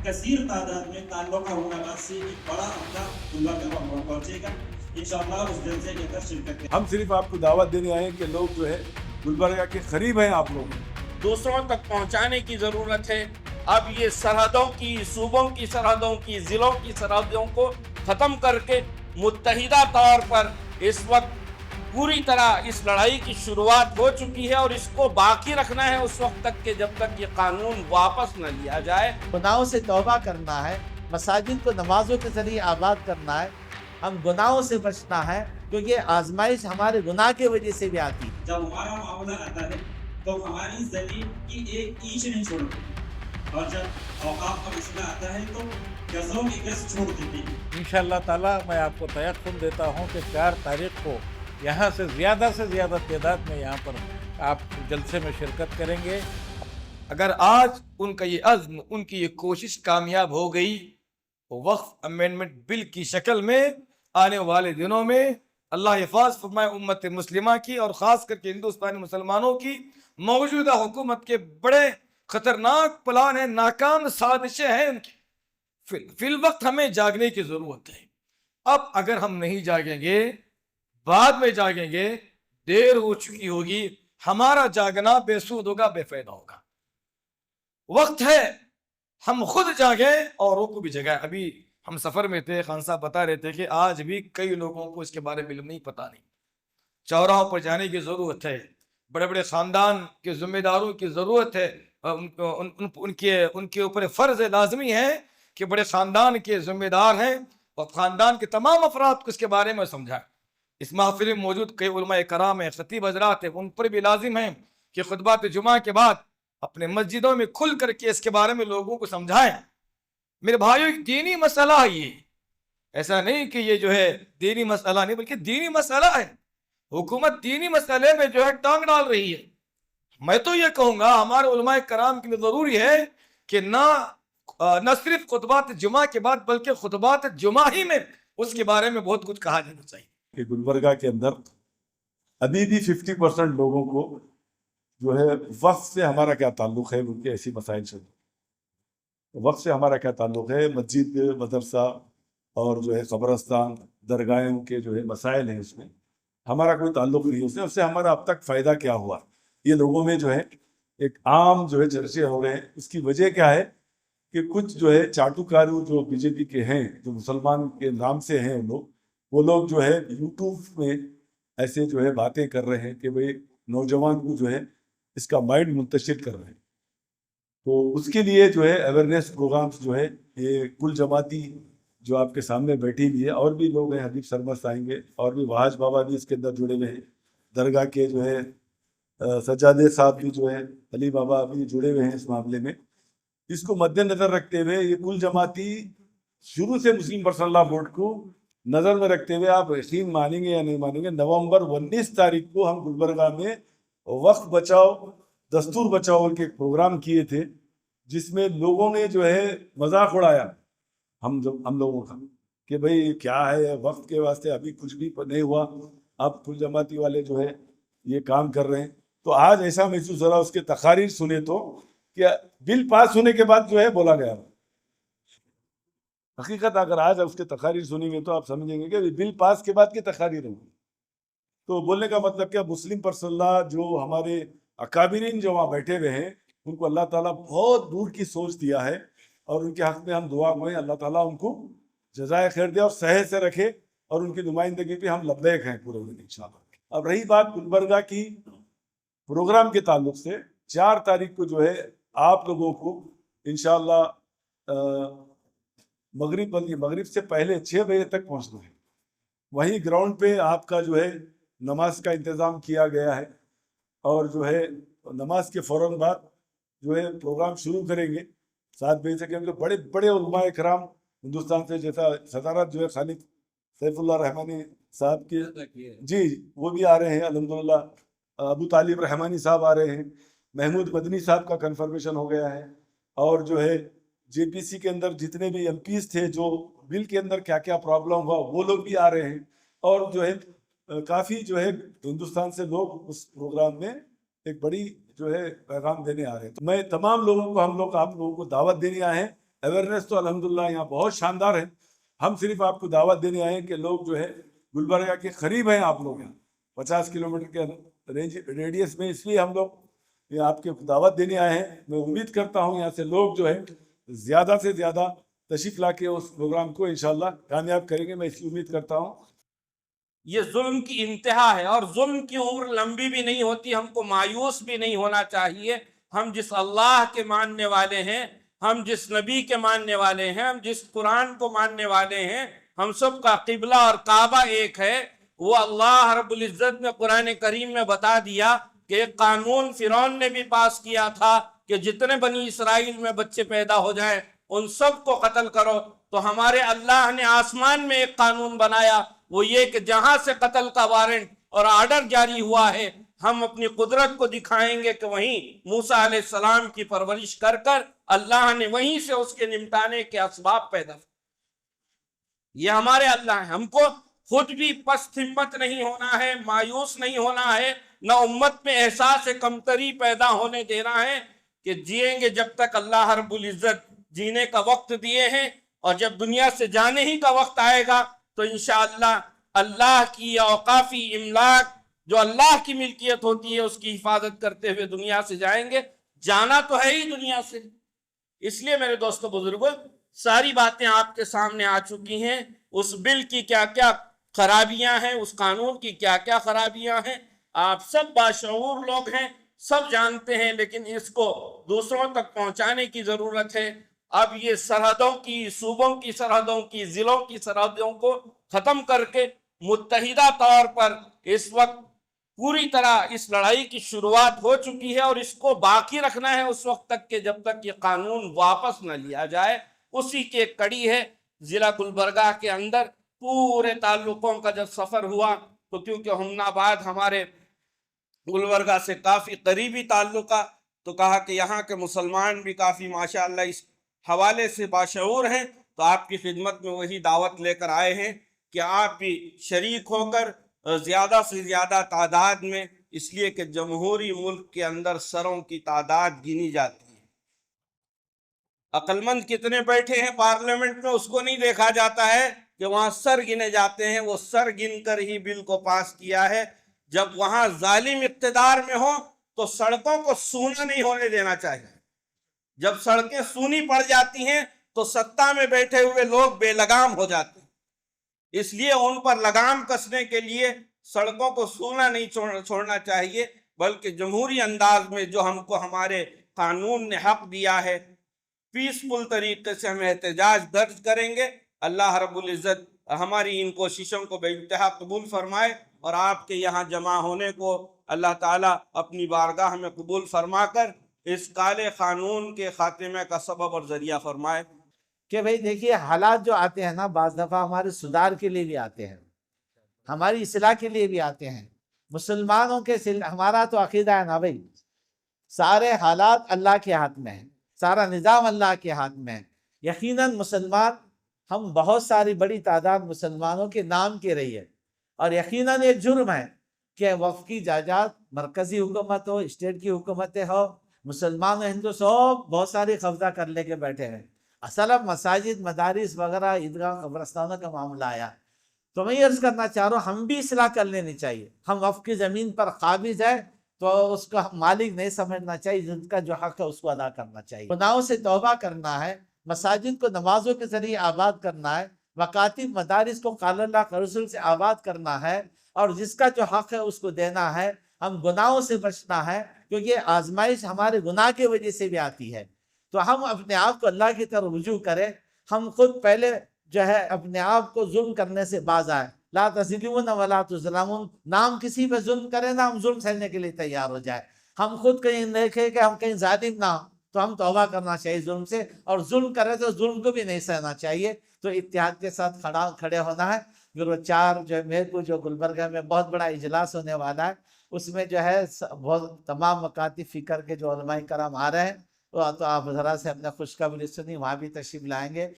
कसीर तादाद में ताल्लुक़ उलमा से एक बड़ा हफ्ता गुलबर्गा पहुँचेगा। इंशाअल्लाह उस जलसे के अंदर शिरकत करें। हम सिर्फ आपको दावत देने आए हैं कि लोग जो है गुलबर्गा के करीब हैं आप लोग, दूसरों तक पहुंचाने की ज़रूरत है। अब ये सरहदों की, सूबों की सरहदों की, ज़िलों की सरहदों को ख़त्म करके मुत्तहिदा तौर पर इस वक्त पूरी तरह इस लड़ाई की शुरुआत हो चुकी है और इसको बाकी रखना है उस वक्त तक कि जब तक ये कानून वापस न लिया जाए। गुनाहों से तौबा करना है, मसाजिद को नमाजों के जरिए आबाद करना है, हम गुनाहों से बचना है, क्योंकि आजमाइश हमारे गुनाह की वजह से भी आती है। जब हमारा मामला आता है तो हमारी ज़मीन की एक ईंच नहीं छोड़ते, और जब औकाफ का मसला आता है तो गज़ों की गज़ छोड़ देती है। इंशाअल्लाह ताला मैं आपको तयक़्क़ुन देता हूँ कि 4 तारीख़ को यहाँ से ज़्यादा तादाद में यहाँ पर आप जलसे में शिरकत करेंगे। अगर आज उनका ये अज़्म, उनकी ये कोशिश कामयाब हो गई तो वक्फ अमेंडमेंट बिल की शक्ल में आने वाले दिनों में अल्लाह हिफाज फरमाए उम्मत मुस्लिमा की और ख़ास करके हिंदुस्तानी मुसलमानों की मौजूदा हुकूमत के बड़े ख़तरनाक प्लान हैं, नाकाम साजिशें हैं उनकी। फिल वक्त हमें जागने की ज़रूरत है। अब अगर हम नहीं जागेंगे, बाद में जागेंगे, देर हो चुकी होगी, हमारा जागना बेसूद होगा, बेफायदा होगा। वक्त है हम खुद जागे औरों को भी जगाएं। अभी हम सफ़र में थे, खान साहब बता रहे थे कि आज भी कई लोगों को इसके बारे में नहीं पता, नहीं। चौराहों पर जाने की ज़रूरत है, बड़े बड़े ख़ानदान के ज़िम्मेदारों की ज़रूरत है, उनके ऊपर फ़र्ज़ लाजमी है कि बड़े ख़ानदान के ज़िम्मेदार हैं और ख़ानदान के तमाम अफराद को इसके बारे में समझाएं। इस महफिल में मौजूद कई उलमा कराम हैं, ख़तीब हज़रात हैं, उन पर भी लाजिम है कि खुतबात जुमा के बाद अपने मस्जिदों में खुल करके इसके बारे में लोगों को समझाएं। मेरे भाइयों, एक दीनी मसला है ये, ऐसा नहीं कि ये जो है दीनी मसला नहीं, बल्कि दीनी मसला है। हुकूमत दीनी मसले में जो है टांग डाल रही है। मैं तो ये कहूँगा हमारे उलमा कराम के लिए ज़रूरी है कि न सिर्फ खुतबात जुमा के बाद बल्कि खुतबात जुमा ही में उसके बारे में बहुत कुछ कहा जाना चाहिए। कि गुलबर्गा के अंदर अभी भी 50% लोगों को जो है वक्फ से हमारा क्या ताल्लुक़ है, उनके ऐसी मसाइल से वक्फ से हमारा क्या ताल्लुक़ है, मस्जिद, मदरसा और जो है कब्रस्तान, दरगाहों के जो है मसाइल हैं, इसमें हमारा कोई ताल्लुक़ नहीं है। उससे हमारा अब तक फ़ायदा क्या हुआ, ये लोगों में जो है एक आम जो है चर्चे हो रहे हैं। इसकी वजह क्या है कि कुछ जो है चाटुकारू जो बीजेपी के हैं, जो मुसलमान के नाम से हैं वो लोग जो है यूट्यूब में ऐसे जो है बातें कर रहे हैं कि भाई नौजवान को जो है इसका माइंड मुंतशिर कर रहे हैं। तो उसके लिए जो है अवेयरनेस प्रोग्राम्स जो है ये कुल जमाती जो आपके सामने बैठी हुई है, और भी लोग हैं, हबीब सरमस्त आएंगे और भी वहाज बाबा भी इसके अंदर जुड़े हुए हैं, दरगाह के जो है सज्जादे साहब भी जो है, अली बाबा भी जुड़े हुए हैं इस मामले में। इसको मद्देनजर रखते हुए ये कुल जमाती शुरू से मुस्लिम पर्सनल लॉ बोर्ड को नज़र में रखते हुए, आप यकीन मानेंगे या नहीं मानेंगे, नवंबर 19 तारीख को हम गुलबर्गा में वक्फ बचाओ दस्तूर बचाओ के प्रोग्राम किए थे, जिसमें लोगों ने जो है मजाक उड़ाया हम लोगों का कि भाई क्या है वक्फ के वास्ते अभी कुछ भी नहीं हुआ, अब कुल जमाती वाले जो है ये काम कर रहे हैं। तो आज ऐसा महसूस हो रहा, उसके तकारीर सुने तो क्या बिल पास होने के बाद जो है बोला गया। हकीकत अगर आज उसके तकारीर सुनेंगे तो आप समझेंगे कि बिल पास के बाद की तकारीर होंगी। तो बोलने का मतलब क्या, मुस्लिम पर्सनल जो हमारे अकाबिरीन जो वहाँ बैठे हुए हैं, उनको अल्लाह ताला बहुत दूर की सोच दिया है और उनके हक़ में हम दुआ करें अल्लाह ताला उनको जज़ाए खैर दे और सहे से रखे, और उनकी नुमाइंदगी पे हम लब्बैक हैं पूरे दिन इंशाअल्लाह। अब रही बात गुलबर्गा की प्रोग्राम के ताल्लुक से, 4 तारीख को जो है आप लोगों को इंशाअल्लाह मगरिब से पहले 6 बजे तक पहुँचना है। वहीं ग्राउंड पे आपका जो है नमाज का इंतज़ाम किया गया है, और जो है नमाज के फ़ौरन बाद जो है प्रोग्राम शुरू करेंगे 7 बजे से। क्योंकि बड़े बड़े उलमाए कराम हिंदुस्तान से, जैसा सदारत जो है खालिद सैफुल्लाह रहमानी साहब के जी वो भी आ रहे हैं अल्हम्दुलिल्लाह, अबू तालिब रहमानी साहब आ रहे हैं, महमूद मदनी साहब का कन्फर्मेशन हो गया है, और जो है जेपीसी के अंदर जितने भी एमपीज थे जो बिल के अंदर क्या क्या प्रॉब्लम हुआ वो लोग भी आ रहे हैं, और जो है काफ़ी जो है हिंदुस्तान से लोग उस प्रोग्राम में एक बड़ी जो है पैगाम देने आ रहे हैं। तो मैं तमाम लोगों को, हम लोग आप लोगों को दावत देने आए हैं अवेयरनेस तो अल्हम्दुलिल्लाह यहाँ बहुत शानदार है। हम सिर्फ आपको दावत देने आए हैं कि लोग जो है गुलबर्गा के करीब हैं, आप लोग यहाँ 50 किलोमीटर के रेडियस में, इसलिए हम लोग ये आपके दावत देने आए हैं। मैं उम्मीद करता हूँ यहाँ से लोग जो है ज़्यादा से ज़्यादा तशरीफ ला के उस प्रोग्राम को इंशाल्लाह कामयाब करेंगे, मैं इसकी उम्मीद करता हूँ। ये जुल्म की इंतहा है और जुल्म की उम्र लंबी भी नहीं होती। हमको मायूस भी नहीं होना चाहिए। हम जिस अल्लाह के मानने वाले हैं, हम जिस नबी के मानने वाले हैं, हम जिस कुरान को मानने वाले हैं, हम सब का किबला और काबा एक है। वो अल्लाह रब्बुल इज्जत ने कुरान करीम में बता दिया कि एक कानून फिरौन ने भी पास किया था कि जितने बनी इसराइल में बच्चे पैदा हो जाएं उन सब को कत्ल करो। तो हमारे अल्लाह ने आसमान में एक कानून बनाया, वो ये कि जहां से कत्ल का वारंट और आर्डर जारी हुआ है, हम अपनी कुदरत को दिखाएंगे कि वहीं मूसा अलैहिस्सलाम की परवरिश कर कर अल्लाह ने वहीं से उसके निमटाने के असबाब पैदा। ये हमारे अल्लाह है। हमको खुद भी पस्त हिम्मत नहीं होना है, मायूस नहीं होना है, न उम्मत में एहसास कमतरी पैदा होने देना है कि जिएंगे जब तक अल्लाह रब्बुल इज्जत जीने का वक्त दिए हैं, और जब दुनिया से जाने ही का वक्त आएगा तो इंशाअल्लाह अल्लाह की औकाफी इमलाक जो अल्लाह की मिल्कियत होती है उसकी हिफाजत करते हुए दुनिया से जाएंगे। जाना तो है ही दुनिया से। इसलिए मेरे दोस्तों बुजुर्गों, सारी बातें आपके सामने आ चुकी हैं। उस बिल की क्या क्या खराबियां हैं, उस कानून की क्या क्या खराबियां हैं, आप सब बाशऊर लोग हैं, सब जानते हैं, लेकिन इसको दूसरों तक पहुंचाने की जरूरत है। अब ये सरहदों की, सूबों की सरहदों की, जिलों की सरहदों को खत्म करके मुत्तहिदा तौर पर इस वक्त पूरी तरह इस लड़ाई की शुरुआत हो चुकी है, और इसको बाकी रखना है उस वक्त तक के जब तक ये कानून वापस न लिया जाए। उसी की एक कड़ी है जिला गुलबर्गा के अंदर पूरे ताल्लुकों का जब सफर हुआ, तो क्योंकि हमनाबाद हमारे गुलबर्गा से काफी करीबी ताल्लुका, तो कहा कि यहाँ के मुसलमान भी काफी माशाअल्लाह इस हवाले से बाशऊर हैं, तो आपकी खिदमत में वही दावत लेकर आए हैं कि आप भी शरीक होकर ज़्यादा से ज़्यादा तादाद में, इसलिए कि जमहूरी मुल्क के अंदर सरों की तादाद गिनी जाती है। अक्लमंद कितने बैठे हैं पार्लियामेंट में उसको नहीं देखा जाता है कि वहाँ सर गिने जाते हैं। वो सर गिन कर ही बिल को पास किया है। जब वहाँ जालिम इक़्तिदार में हो तो सड़कों को सूना नहीं होने देना चाहिए। जब सड़कें सूनी पड़ जाती हैं तो सत्ता में बैठे हुए लोग बेलगाम हो जाते हैं। इसलिए उन पर लगाम कसने के लिए सड़कों को सूना नहीं छोड़ना चाहिए, बल्कि जमहूरी अंदाज में जो हमको हमारे कानून ने हक दिया है, पीसफुल तरीके से हम एहतजाज दर्ज करेंगे। अल्लाह रब्बुल इज़्ज़त हमारी इन कोशिशों को बेइंतहा कबूल फरमाए, और आपके यहाँ जमा होने को अल्लाह ताला अपनी बारगाह में कबूल फरमा कर इस काले कानून के खात्मे का सबब और जरिया फरमाए। कि भाई देखिए, हालात जो आते हैं ना, बाज़ दफ़ा हमारे सुधार के लिए भी आते हैं, हमारी इस्लाह के लिए भी आते हैं। मुसलमानों के हमारा तो अकीदा है ना भाई, सारे हालात अल्लाह के हाथ में है, सारा निज़ाम अल्लाह के हाथ में है। यकीनन मुसलमान, हम बहुत सारी बड़ी तादाद मुसलमानों के नाम के रही है, और यकीनन एक जुर्म है कि वक्फ की जायदाद मरकज़ी हुकूमत हो, स्टेट की हुकूमतें हो, मुसलमान हिंदू सब बहुत सारी कब्जा कर लेके बैठे हैं। असल अब मसाजिद, मदारिस वगैरह, ईदगाह, कब्रस्तानों का मामला आया, तो मैं ये अर्ज़ करना चाह रहा हूँ, हम भी इस्लाह कर लेनी चाहिए। हम वक्फ की ज़मीन पर काबिज है तो उसका मालिक नहीं समझना चाहिए, जिनका जो हक है उसको अदा करना चाहिए। गुनाहों से तौबा करना है, मसाजिद को नमाजों के ज़रिए आबाद करना है, मकातिब मदारिस को क़ाल अल्लाह क़ाल रसूल से आबाद करना है, और जिसका जो हक है उसको देना है। हम गुनाहों से बचना है, क्योंकि आजमाइश हमारे गुनाह की वजह से भी आती है। तो हम अपने आप को अल्लाह की तरफ रुजू करें। हम खुद पहले जो है अपने आप को जुल्म करने से बाज आए। ला तज़लिमून वला तुज़लमून, ना हम किसी पे जुल्म करें, ना हम जुल्म सहने के लिए तैयार हो जाए। हम खुद कहीं देखें कि हम कहीं जालिम ना हो, तो हम तौबा करना चाहिए जुल्म से, और जुल्म करें तो जुल्म को भी नहीं सहना चाहिए। तो इत्तेहाद के साथ खड़े होना है। गुरु 4 जो मेरे को जो गुलबर्गा में बहुत बड़ा इजलास होने वाला है, उसमें जो है बहुत तमाम मकाती फ़िक्र के जो उलमाए कराम आ रहे हैं, तो आप ज़रा से अपने खुशखबरी सुनी, वहाँ भी तशरीफ़ लाएंगे।